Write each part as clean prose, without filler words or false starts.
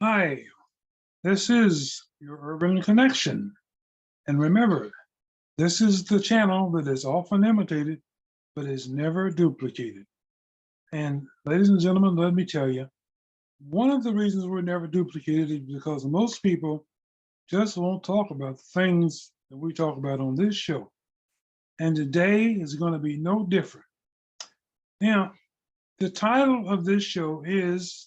Hi, this is your Urban Connection. And remember, this is the channel that is often imitated, but is never duplicated. And ladies and gentlemen, let me tell you, one of the reasons we're never duplicated is because most people just won't talk about the things that we talk about on this show. And today is going to be no different. Now, the title of this show is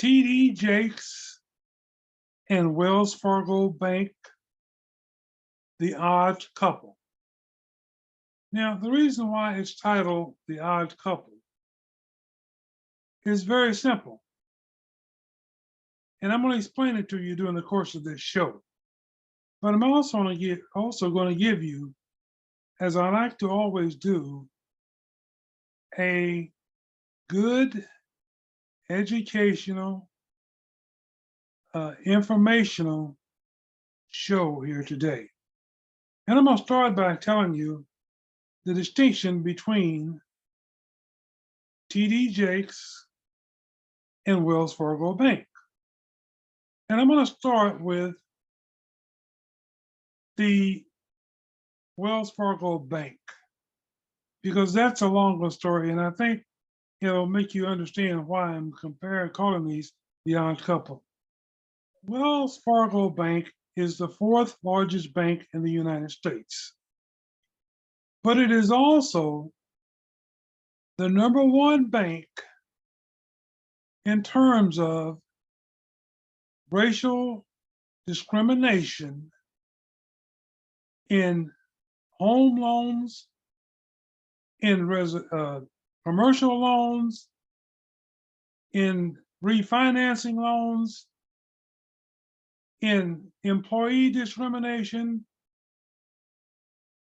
TD Jakes and Wells Fargo Bank, the Odd Couple. Now, the reason why it's titled The Odd Couple is very simple. And I'm going to explain it to you during the course of this show. But I'm also going to give you, as I like to always do, a good educational, informational show here today. And I'm going to start by telling you the distinction between TD Jakes and Wells Fargo Bank. And I'm going to start with the Wells Fargo Bank because that's a longer story, and I think it'll make you understand why I'm calling these the odd couple. Wells Fargo Bank is the fourth largest bank in the United States, but it is also the number one bank in terms of racial discrimination in home loans, in commercial loans, in refinancing loans, in employee discrimination,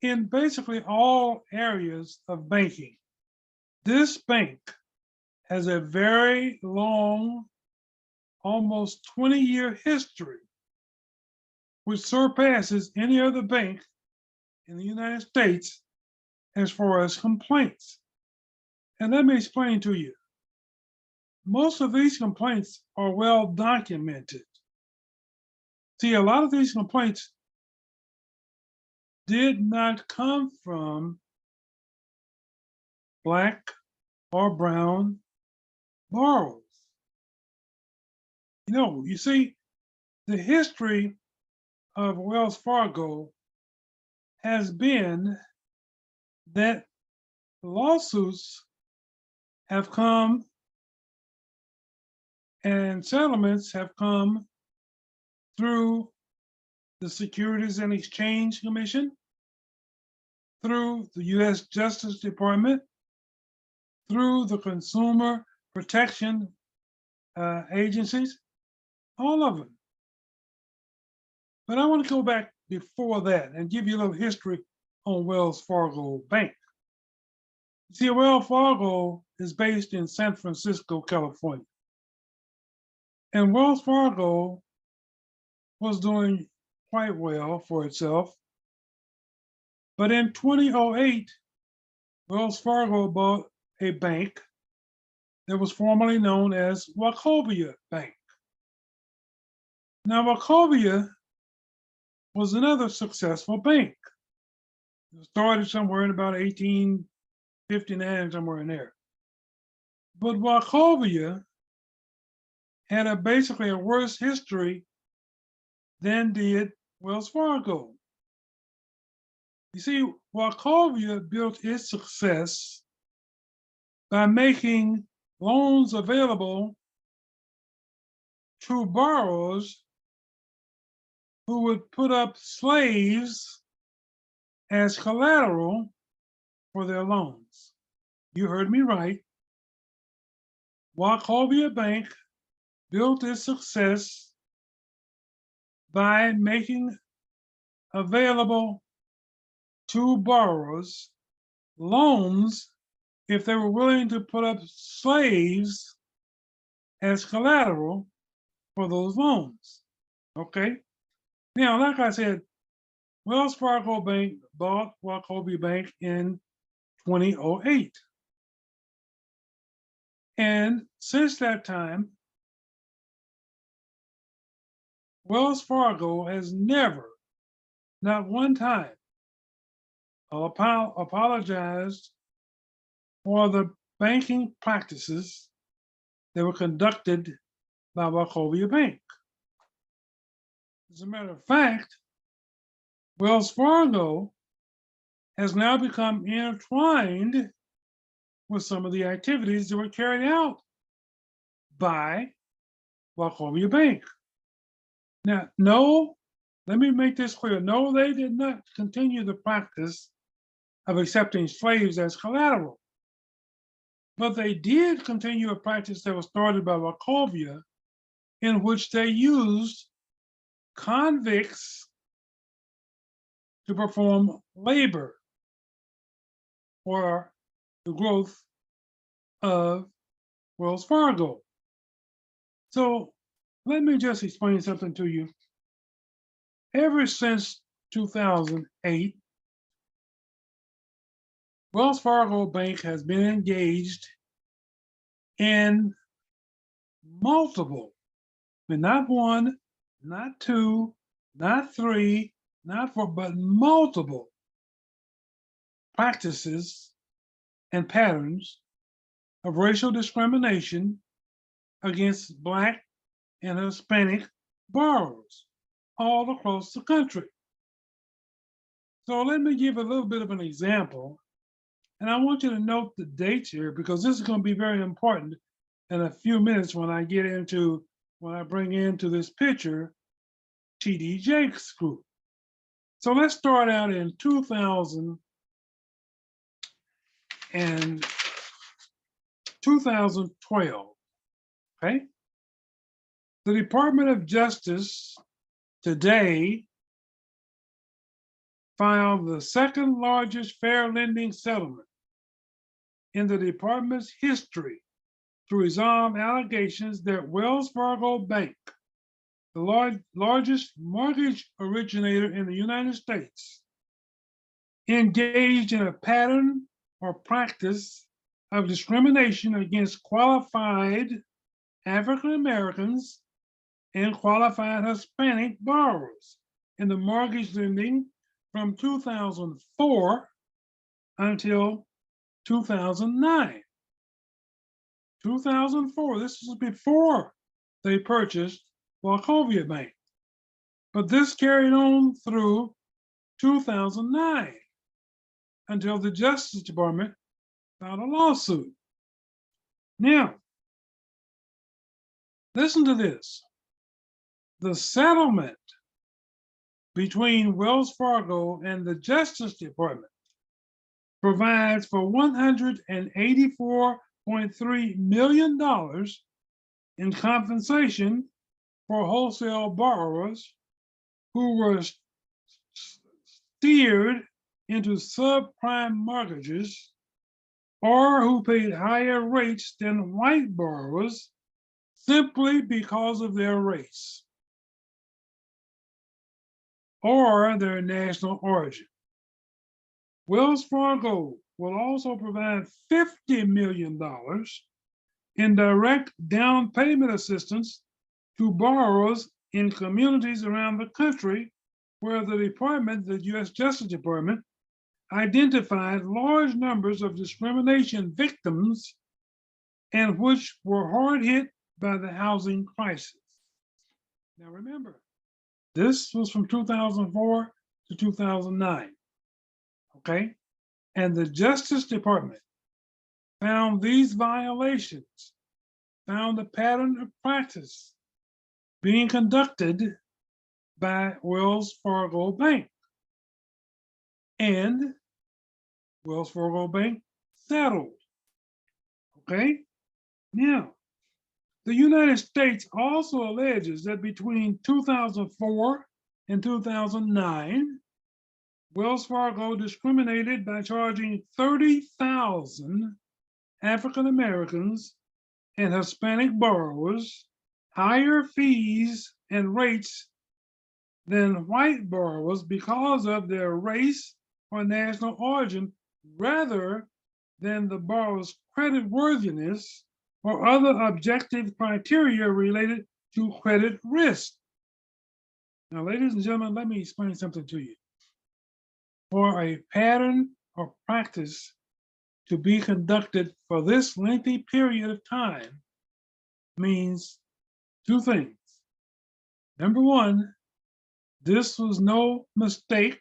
in basically all areas of banking. This bank has a very long, almost 20-year history, which surpasses any other bank in the United States as far as complaints. And let me explain to you. Most of these complaints are well documented. See, a lot of these complaints did not come from Black or brown borrowers. You see, the history of Wells Fargo has been that lawsuits have come and settlements have come through the Securities and Exchange Commission, through the US Justice Department, through the Consumer Protection agencies, all of them. But I want to go back before that and give you a little history on Wells Fargo Bank. See, Wells Fargo is based in San Francisco, California. And Wells Fargo was doing quite well for itself. But in 2008, Wells Fargo bought a bank that was formerly known as Wachovia Bank. Now, Wachovia was another successful bank. It started somewhere in about 1859, somewhere in there. But Wachovia had basically a worse history than did Wells Fargo. You see, Wachovia built its success by making loans available to borrowers who would put up slaves as collateral for their loans. You heard me right. Wachovia Bank built its success by making available to borrowers loans if they were willing to put up slaves as collateral for those loans. Okay? Now, like I said, Wells Fargo Bank bought Wachovia Bank in 2008. And since that time, Wells Fargo has never, not one time, apologized for the banking practices that were conducted by Wachovia Bank. As a matter of fact, Wells Fargo has now become intertwined with some of the activities that were carried out by Wachovia Bank. Now, no, let me make this clear. No, they did not continue the practice of accepting slaves as collateral, but they did continue a practice that was started by Wachovia, in which they used convicts to perform labor for the growth of Wells Fargo. So let me just explain something to you. Ever since 2008, Wells Fargo Bank has been engaged in multiple, but not one, not two, not three, not four, but multiple practices and patterns of racial discrimination against Black and Hispanic borrowers all across the country. So let me give a little bit of an example. And I want you to note the dates here because this is going to be very important in a few minutes when I bring into this picture TD Jakes Group. So let's start out in 2012, okay? The Department of Justice today filed the second largest fair lending settlement in the department's history to resolve allegations that Wells Fargo Bank, the largest mortgage originator in the United States, engaged in a pattern or practice of discrimination against qualified African Americans and qualified Hispanic borrowers in the mortgage lending from 2004 until 2009. 2004, this was before they purchased Wachovia Bank. But this carried on through 2009 until the Justice Department filed a lawsuit. Now, listen to this. The settlement between Wells Fargo and the Justice Department provides for $184.3 million in compensation for wholesale borrowers who were steered into subprime mortgages or who paid higher rates than white borrowers simply because of their race or their national origin. Wells Fargo will also provide $50 million in direct down payment assistance to borrowers in communities around the country where the U.S. Justice Department, identified large numbers of discrimination victims and which were hard hit by the housing crisis. Now remember, this was from 2004 to 2009, okay? And the Justice Department found these violations, found a pattern of practice being conducted by Wells Fargo Bank. And Wells Fargo Bank settled, okay? Now, the United States also alleges that between 2004 and 2009, Wells Fargo discriminated by charging 30,000 African Americans and Hispanic borrowers higher fees and rates than white borrowers because of their race or national origin rather than the borrower's creditworthiness or other objective criteria related to credit risk. Now, ladies and gentlemen, let me explain something to you. For a pattern or practice to be conducted for this lengthy period of time means two things. Number one, this was no mistake.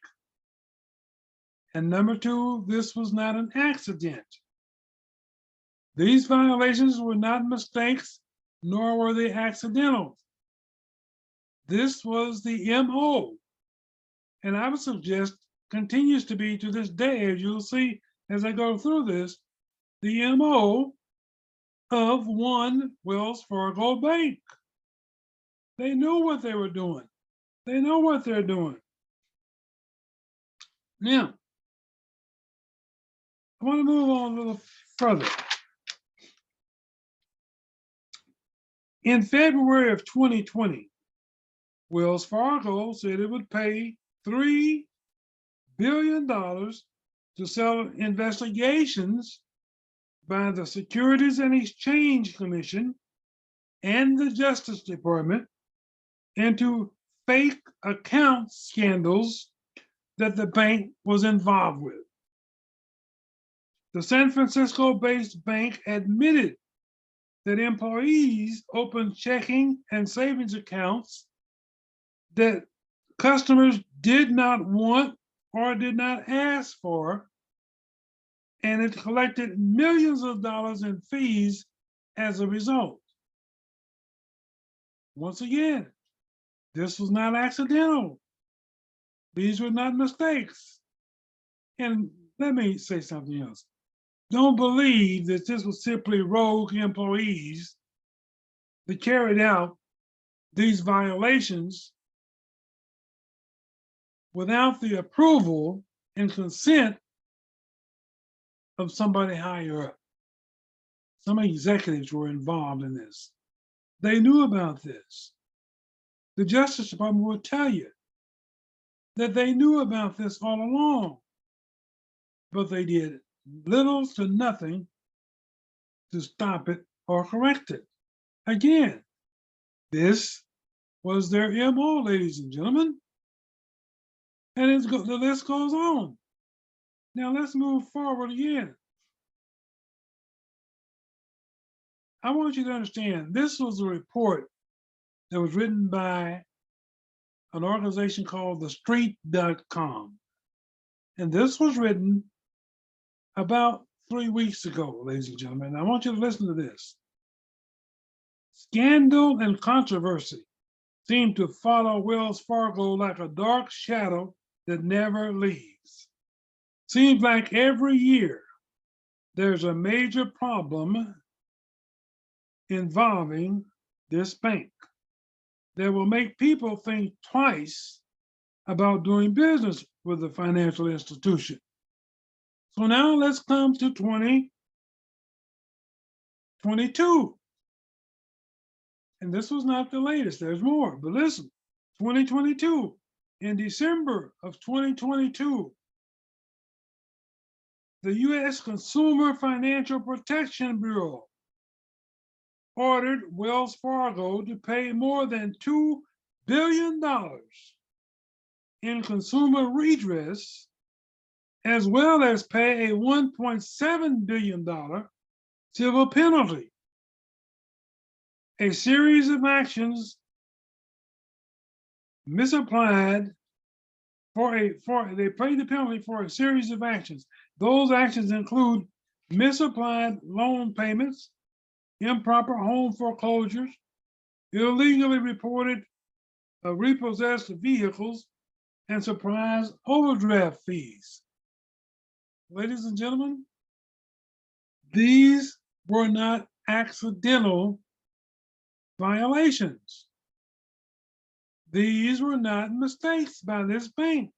And number two, this was not an accident. These violations were not mistakes, nor were they accidental. This was the MO. And I would suggest continues to be to this day, as you'll see as I go through this, the MO of one Wells Fargo Bank. They knew what they were doing. They know what they're doing. Now, I want to move on a little further. In February of 2020, Wells Fargo said it would pay $3 billion to settle investigations by the Securities and Exchange Commission and the Justice Department into fake account scandals that the bank was involved with. The San Francisco-based bank admitted that employees opened checking and savings accounts that customers did not want or did not ask for, and it collected millions of dollars in fees as a result. Once again, this was not accidental. These were not mistakes. And let me say something else. Don't believe that this was simply rogue employees that carried out these violations without the approval and consent of somebody higher up. Some executives were involved in this. They knew about this. The Justice Department will tell you that they knew about this all along, but they did little to nothing to stop it or correct it. Again, this was their MO, ladies and gentlemen. And the list goes on. Now let's move forward again. I want you to understand, this was a report that was written by an organization called thestreet.com. And this was written about 3 weeks ago, ladies and gentlemen. I want you to listen to this. Scandal and controversy seem to follow Wells Fargo like a dark shadow that never leaves. Seems like every year there's a major problem involving this bank that will make people think twice about doing business with the financial institution. So now let's come to 2022. And this was not the latest, there's more, but listen, 2022, in December of 2022, the US Consumer Financial Protection Bureau ordered Wells Fargo to pay more than $2 billion in consumer redress, as well as pay a $1.7 billion civil penalty. A series of actions misapplied they paid the penalty for a series of actions. Those actions include misapplied loan payments, improper home foreclosures, illegally reported repossessed vehicles, and surprise overdraft fees. Ladies and gentlemen, these were not accidental violations. These were not mistakes by this bank.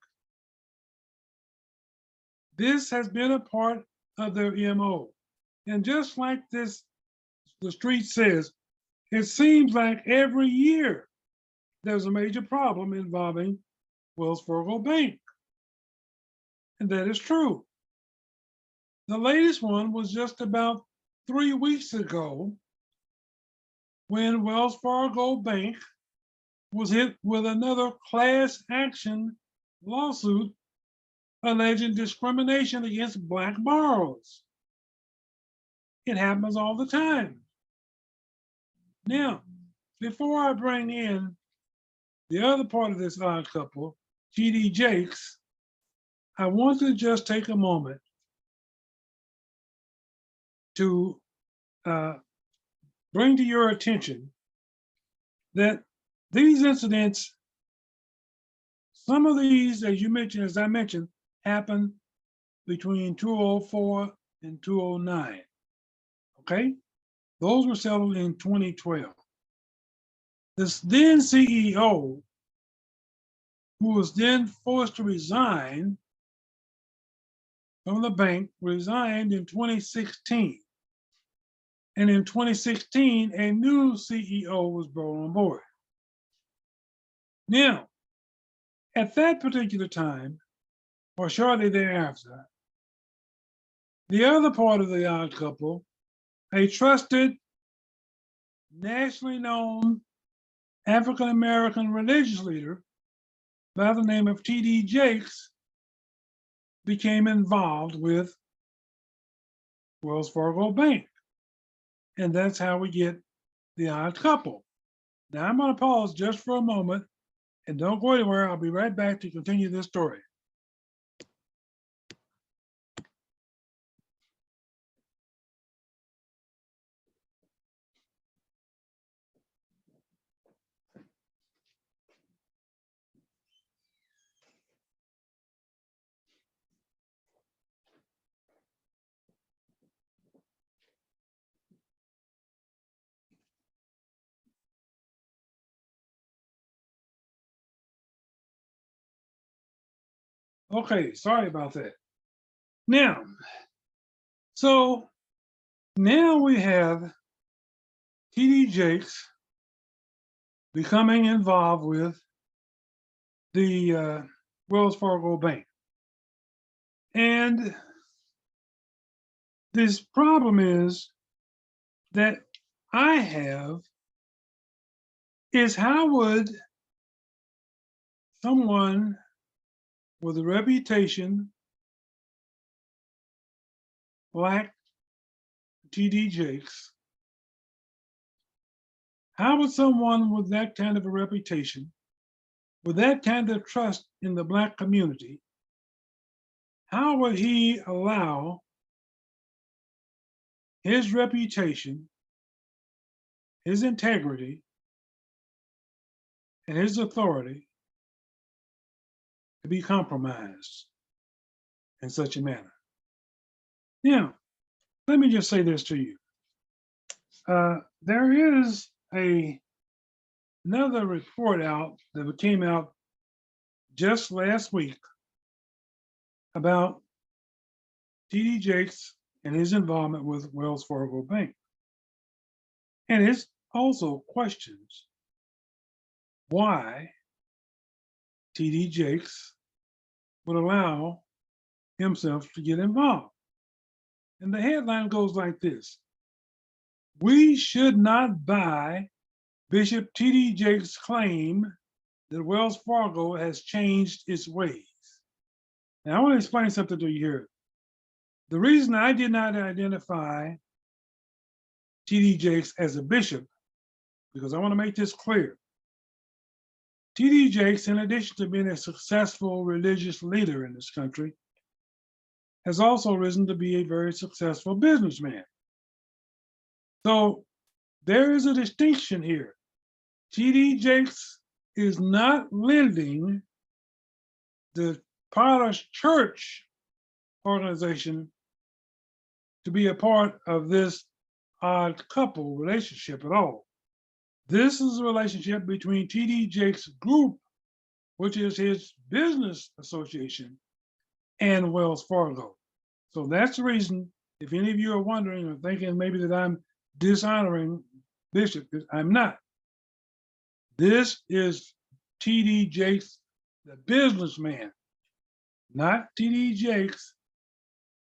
This has been a part of their MO. And just like this, the street says, it seems like every year there's a major problem involving Wells Fargo Bank. And that is true. The latest one was just about 3 weeks ago when Wells Fargo Bank was hit with another class action lawsuit alleging discrimination against Black borrowers. It happens all the time. Now, before I bring in the other part of this odd couple, TD Jakes, I want to just take a moment to bring to your attention that these incidents, some of these, as I mentioned, happened between 2004 and 2009. Okay? Those were settled in 2012. This then CEO, who was then forced to resign from the bank, resigned in 2016. And in 2016, a new CEO was brought on board. Now, at that particular time, or shortly thereafter, the other part of the odd couple, a trusted, nationally known African American religious leader by the name of TD Jakes, became involved with Wells Fargo Bank. And that's how we get the odd couple. Now I'm going to pause just for a moment and don't go anywhere. I'll be right back to continue this story. Okay, sorry about that. Now, so now we have TD Jakes becoming involved with the Wells Fargo Bank. And this problem is that I have is how would someone with a reputation like TD Jakes, how would someone with that kind of a reputation, with that kind of trust in the Black community, how would he allow his reputation, his integrity, and his authority to be compromised in such a manner? Now, let me just say this to you. There is another report out that came out just last week about TD Jakes and his involvement with Wells Fargo Bank. And it also questions why TD Jakes would allow himself to get involved. And the headline goes like this: "We should not buy Bishop TD Jakes' claim that Wells Fargo has changed its ways." Now, I want to explain something to you here. The reason I did not identify TD Jakes as a bishop, because I want to make this clear. TD Jakes, in addition to being a successful religious leader in this country, has also risen to be a very successful businessman. So there is a distinction here. TD Jakes is not lending the Potter's Church organization to be a part of this odd couple relationship at all. This is a relationship between TD Jakes' group, which is his business association, and Wells Fargo. So that's the reason, if any of you are wondering or thinking maybe that I'm dishonoring Bishop, I'm not. This is TD Jakes, the businessman, not TD Jakes,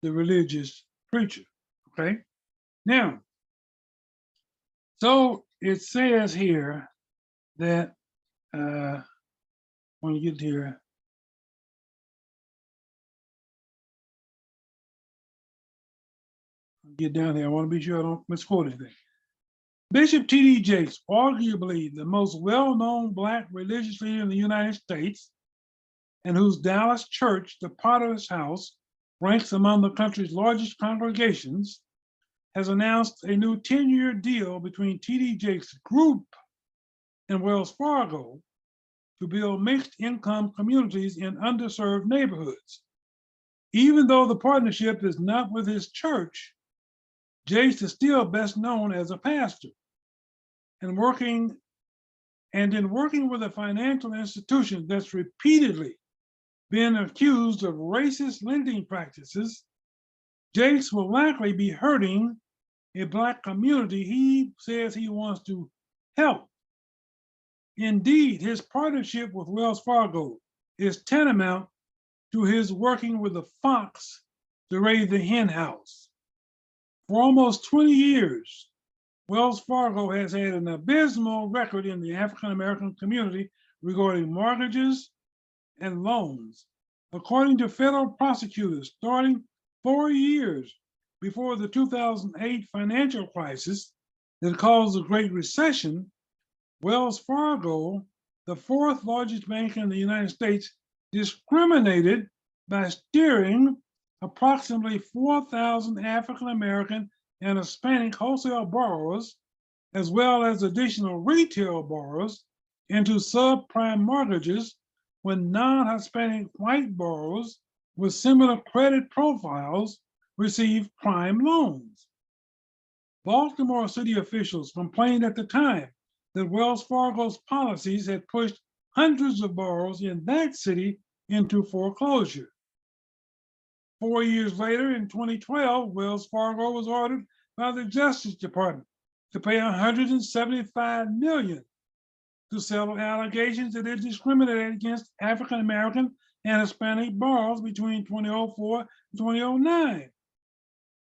the religious preacher, okay? Now, so it says here that When you get here, get down here, I want to be sure I don't misquote anything. Bishop T.D. Jakes, arguably the most well-known Black religious leader in the United States, and whose Dallas church, the Potter's House, ranks among the country's largest congregations, has announced a new 10-year deal between T.D. Jakes' group and Wells Fargo to build mixed-income communities in underserved neighborhoods. Even though the partnership is not with his church, Jakes is still best known as a pastor. In working with a financial institution that's repeatedly been accused of racist lending practices, Jakes will likely be hurting a Black community he says he wants to help. Indeed, his partnership with Wells Fargo is tantamount to his working with the fox to raise the hen house. For almost 20 years, Wells Fargo has had an abysmal record in the African American community regarding mortgages and loans. According to federal prosecutors, starting 4 years before the 2008 financial crisis that caused the Great Recession, Wells Fargo, the fourth largest bank in the United States, discriminated by steering approximately 4,000 African American and Hispanic wholesale borrowers, as well as additional retail borrowers, into subprime mortgages when non-Hispanic white borrowers with similar credit profiles received prime loans. Baltimore city officials complained at the time that Wells Fargo's policies had pushed hundreds of borrowers in that city into foreclosure. 4 years later, in 2012, Wells Fargo was ordered by the Justice Department to pay $175 million to settle allegations that it discriminated against African American and Hispanic borrowers between 2004 and 2009.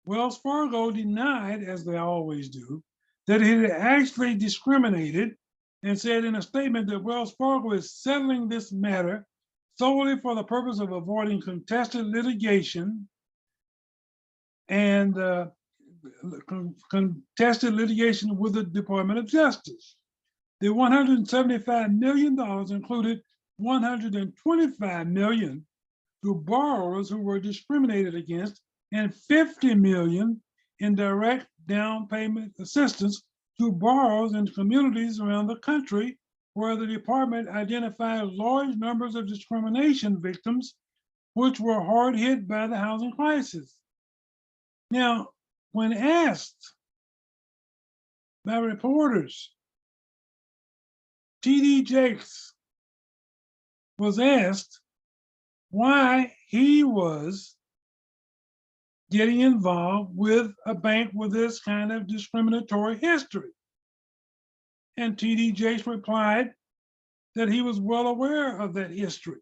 Wells Fargo denied, as they always do, that it had actually discriminated, and said in a statement that Wells Fargo is settling this matter solely for the purpose of avoiding contested litigation and contested litigation with the Department of Justice. The $175 million included $125 million to borrowers who were discriminated against and $50 million in direct down payment assistance to borrowers in communities around the country where the department identified large numbers of discrimination victims which were hard hit by the housing crisis. Now, when asked by reporters, T.D. Jakes was asked why he was getting involved with a bank with this kind of discriminatory history. And T.D. Jakes replied that he was well aware of that history.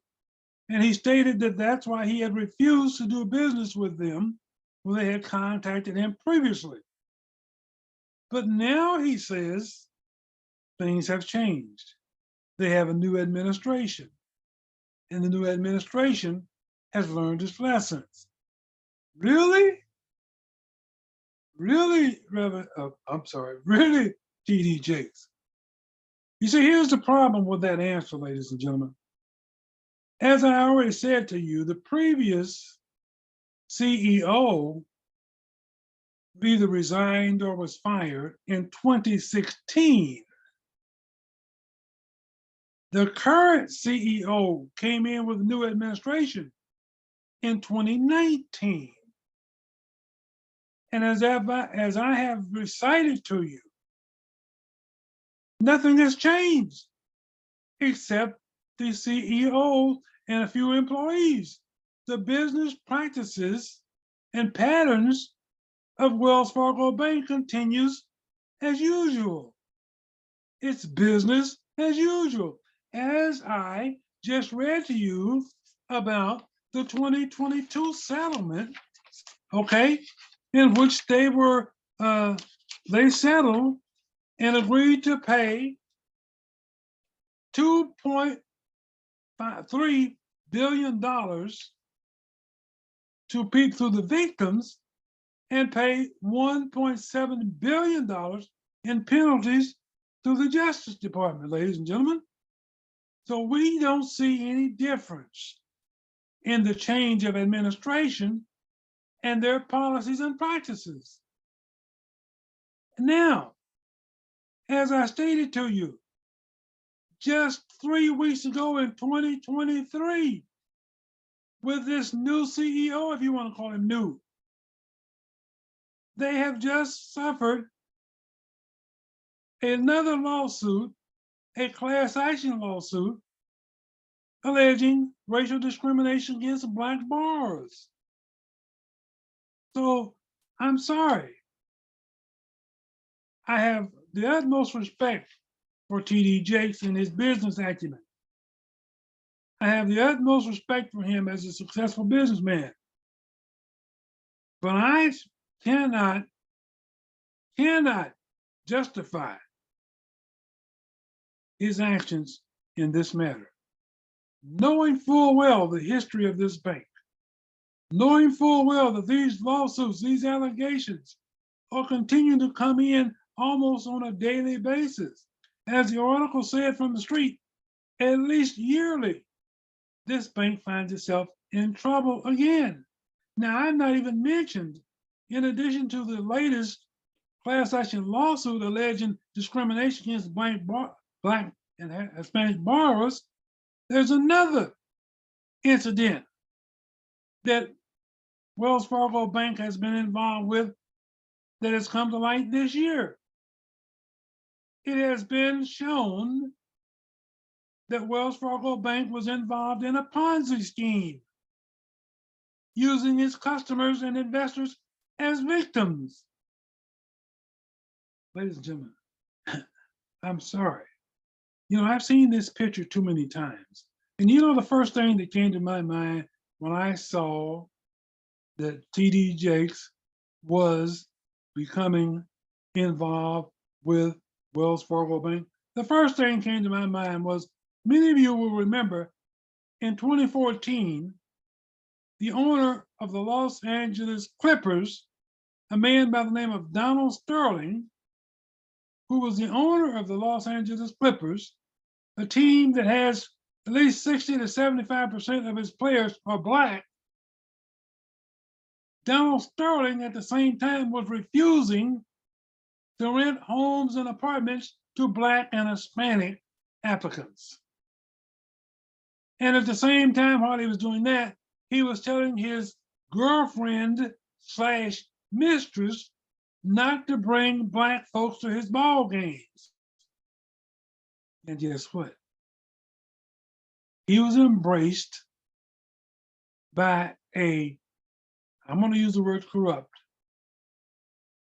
And he stated that that's why he had refused to do business with them when they had contacted him previously. But now he says things have changed. They have a new administration, and the new administration has learned its lessons. Really? Really, really, T.D. Jakes? You see, here's the problem with that answer, ladies and gentlemen. As I already said to you, the previous CEO either resigned or was fired in 2016. The current CEO came in with a new administration in 2019. And as I have recited to you, nothing has changed except the CEO and a few employees. The business practices and patterns of Wells Fargo Bank continues as usual. It's business as usual, as I just read to you about the 2022 settlement, okay, in which they settled and agreed to pay $2.3 billion to the victims and pay $1.7 billion in penalties to the Justice Department, ladies and gentlemen. So we don't see any difference in the change of administration and their policies and practices. Now, as I stated to you, just 3 weeks ago in 2023, with this new CEO, if you want to call him new, they have just suffered another lawsuit, a class action lawsuit, alleging racial discrimination against Black borrowers. So I'm sorry. I have the utmost respect for TD Jakes and his business acumen. I have the utmost respect for him as a successful businessman. But I cannot justify his actions in this matter. Knowing full well the history of this bank, knowing full well that these lawsuits, these allegations are continuing to come in almost on a daily basis. As the article said from the street, at least yearly, this bank finds itself in trouble again. Now, I've not even mentioned, in addition to the latest class action lawsuit alleging discrimination against Black and Hispanic borrowers, there's another incident that Wells Fargo Bank has been involved with that has come to light this year. It has been shown that Wells Fargo Bank was involved in a Ponzi scheme, using its customers and investors as victims. Ladies and gentlemen, I'm sorry. You know, I've seen this picture too many times. And you know, the first thing that came to my mind when I saw that TD Jakes was becoming involved with Wells Fargo Bank, the first thing came to my mind was, many of you will remember in 2014, the owner of the Los Angeles Clippers, a man by the name of Donald Sterling, who was the owner of the Los Angeles Clippers, a team that has at least 60 to 75% of its players are Black. Donald Sterling at the same time was refusing to rent homes and apartments to Black and Hispanic applicants. And at the same time, while he was doing that, he was telling his girlfriend slash mistress not to bring Black folks to his ball games. And guess what? He was embraced by I'm going to use the word corrupt,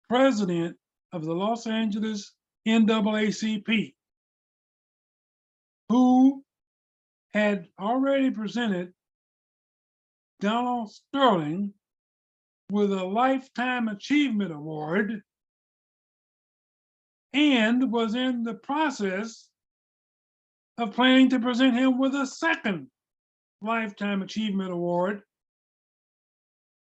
president of the Los Angeles NAACP, who had already presented Donald Sterling with a Lifetime Achievement Award and was in the process of planning to present him with a second Lifetime Achievement Award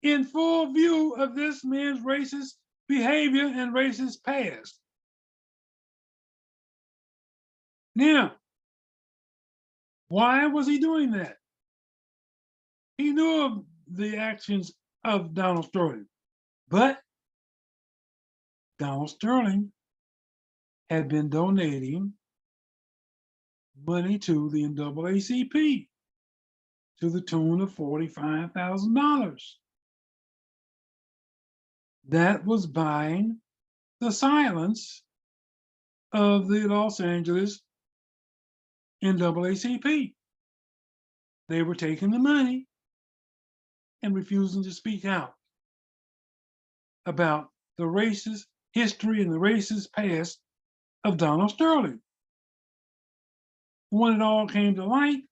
in full view of this man's racist behavior and racist past. Now, why was he doing that? He knew of the actions of Donald Sterling, but Donald Sterling had been donating money to the NAACP to the tune of $45,000. That was buying the silence of the Los Angeles NAACP. They were taking the money and refusing to speak out about the racist history and the racist past of Donald Sterling. When it all came to light,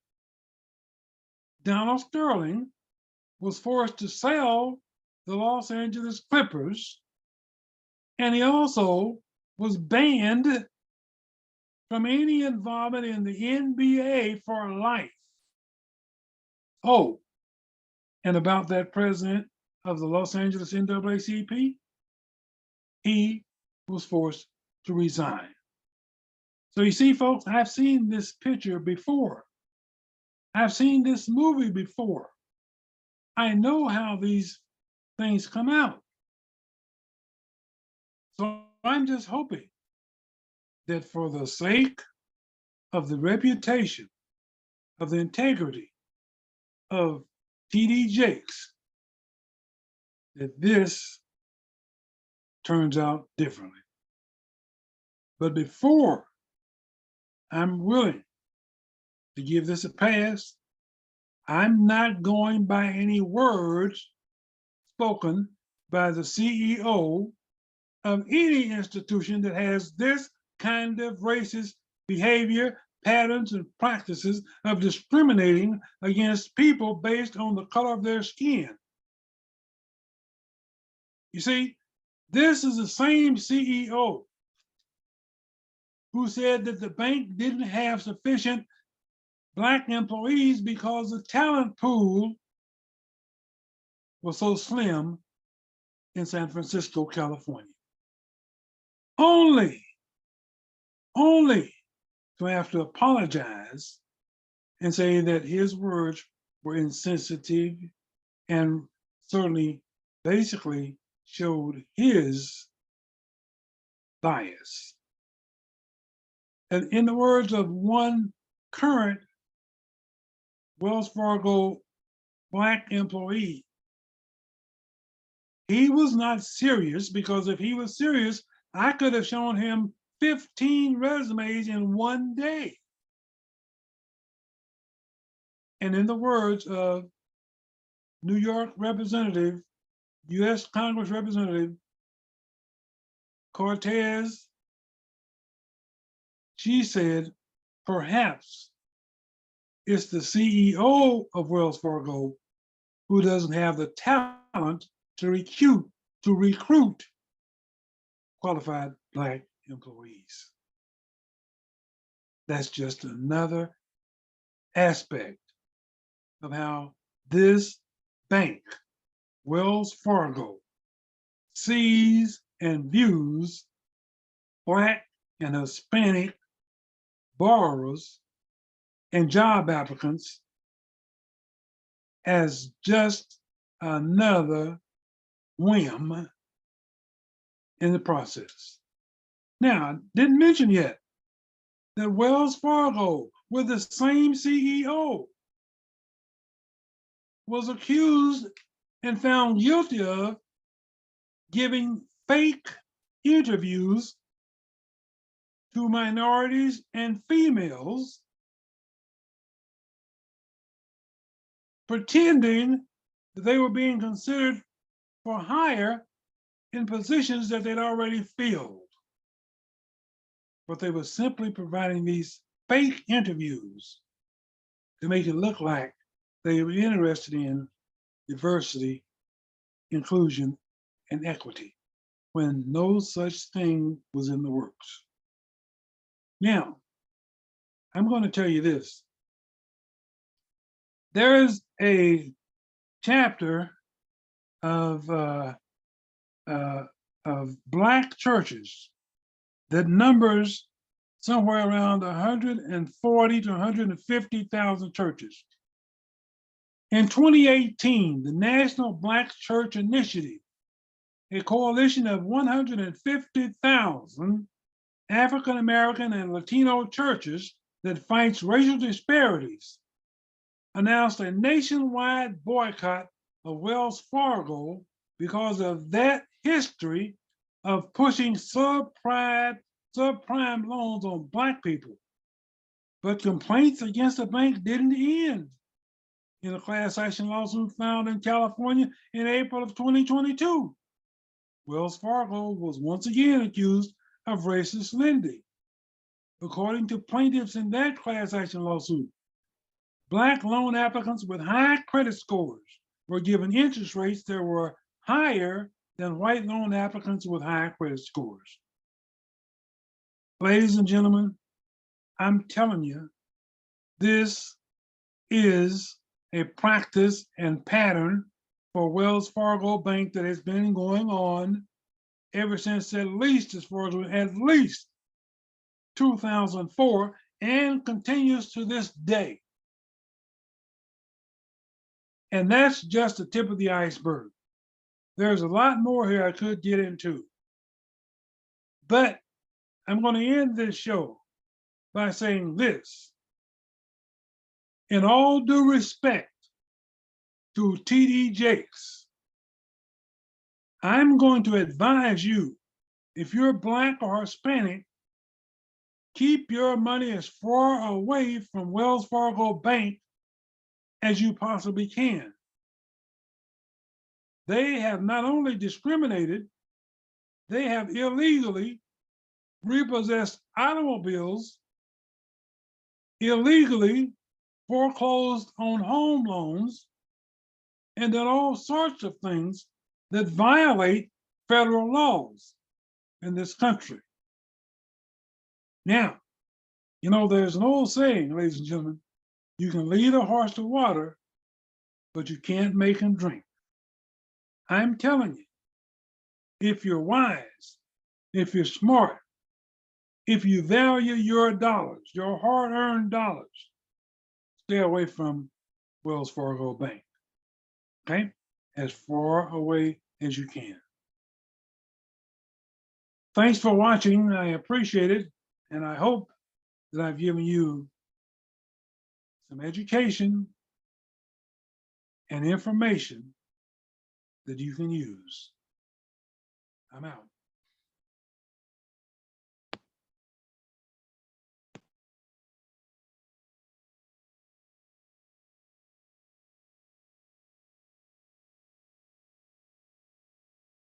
Donald Sterling was forced to sell the Los Angeles Clippers, and he also was banned from any involvement in the NBA for life. Oh, and about that president of the Los Angeles NAACP, he was forced to resign. So you see, folks, I've seen this picture before. I've seen this movie before. I know how these things come out. So I'm just hoping that for the sake of the reputation, of the integrity of TD Jakes, that this turns out differently. But before I'm willing to give this a pass, I'm not going by any words spoken by the CEO of any institution that has this kind of racist behavior, patterns, and practices of discriminating against people based on the color of their skin. You see, this is the same CEO who said that the bank didn't have sufficient Black employees because the talent pool was so slim in San Francisco, California. Only to have to apologize and say that his words were insensitive and certainly basically showed his bias. And in the words of one current Wells Fargo Black employee, he was not serious, because if he was serious, I could have shown him 15 resumes in one day. And in the words of New York Representative, US Congress Representative Cortez, she said, perhaps it's the CEO of Wells Fargo who doesn't have the talent to recruit qualified Black employees. That's just another aspect of how this bank, Wells Fargo, sees and views Black and Hispanic borrowers and job applicants as just another whim in the process. Now, I didn't mention yet that Wells Fargo, with the same CEO, was accused and found guilty of giving fake interviews to minorities and females, pretending that they were being considered for hire in positions that they'd already filled. But they were simply providing these fake interviews to make it look like they were interested in diversity, inclusion, and equity, when no such thing was in the works. Now, I'm going to tell you this. There is a chapter of Black churches that numbers somewhere around 140 to 150,000 churches. In 2018, the National Black Church Initiative, a coalition of 150,000 African American and Latino churches that fights racial disparities, announced a nationwide boycott of Wells Fargo because of that history of pushing subprime loans on Black people. But complaints against the bank didn't end in a class action lawsuit filed in California in April of 2022. Wells Fargo was once again accused of racist lending. According to plaintiffs in that class action lawsuit, Black loan applicants with high credit scores were given interest rates that were higher than white loan applicants with high credit scores. Ladies and gentlemen, I'm telling you, this is a practice and pattern for Wells Fargo Bank that has been going on ever since at least, as far as at least 2004, and continues to this day. And that's just the tip of the iceberg. There's a lot more here I could get into. But I'm going to end this show by saying this. In all due respect to TD Jakes, I'm going to advise you, if you're Black or Hispanic, keep your money as far away from Wells Fargo Bank as you possibly can. They have not only discriminated, they have illegally repossessed automobiles, illegally foreclosed on home loans, and done all sorts of things that violate federal laws in this country. Now, you know, there's an old saying, ladies and gentlemen, you can lead a horse to water, but you can't make him drink. I'm telling you, if you're wise, if you're smart, if you value your dollars, your hard-earned dollars, stay away from Wells Fargo Bank, okay? As far away as you can. Thanks for watching. I appreciate it, and I hope that I've given you some education and information that you can use. I'm out.